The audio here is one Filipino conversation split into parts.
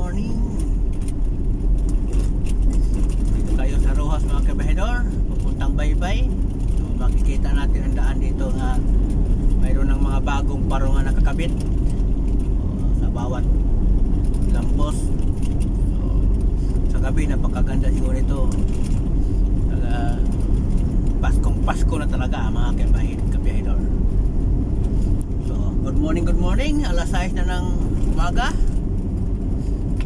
morning. Dito tayo sa Rojas mga kabahedor, pupuntang Baybay. So makikita natin ang daan dito na mayroon ng mga bagong parungan nakakabit sa bawat lampos. So sa gabi napakaganda siguro ito. Paskong na talaga mga kabahedor. So good morning, alas 6 na ng umaga.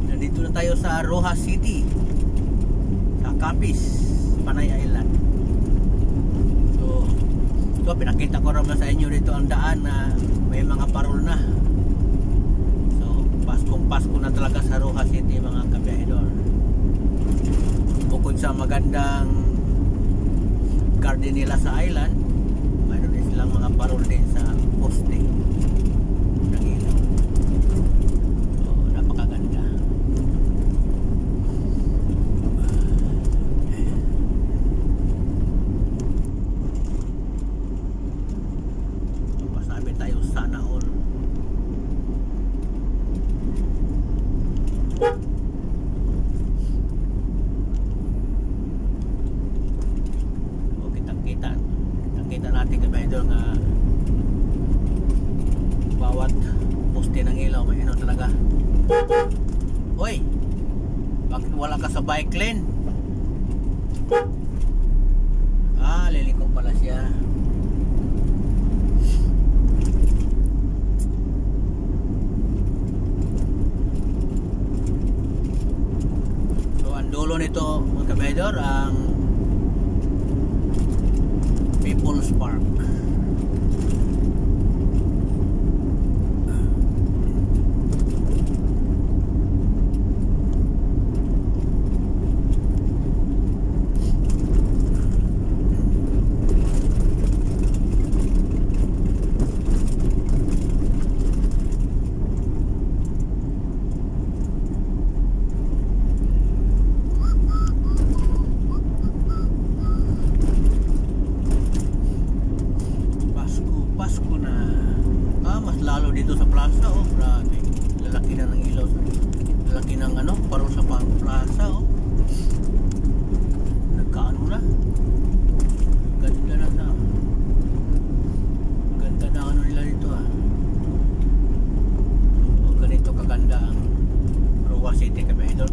Nandito na tayo sa Rojas City, sa Capiz, Panay Island. So pinakita ko naman sa inyo dito ang daan na may mga parol na. So Pasko na talaga sa Rojas City mga kabahedor. Bukod sa magandang garden nila sa island, mayroon din silang mga parol din sa poste ng ilaw. So napakaganda. Masabi tayo sana all. Kita natin kabahedor nga bawat poste ng ilaw may ano talaga. Hoy, bakit wala ka sa bike lane? Liliko pala siya. So ang dulo nito mga kabahedor ang People's Park. Mas lalo dito sa plaza, grabe. Lalaki na ng ilaw, lalaki ng parol sa plaza, nagkaano na. Ganda na ano nila dito, So, ganito kaganda ang Rojas City kabahedor.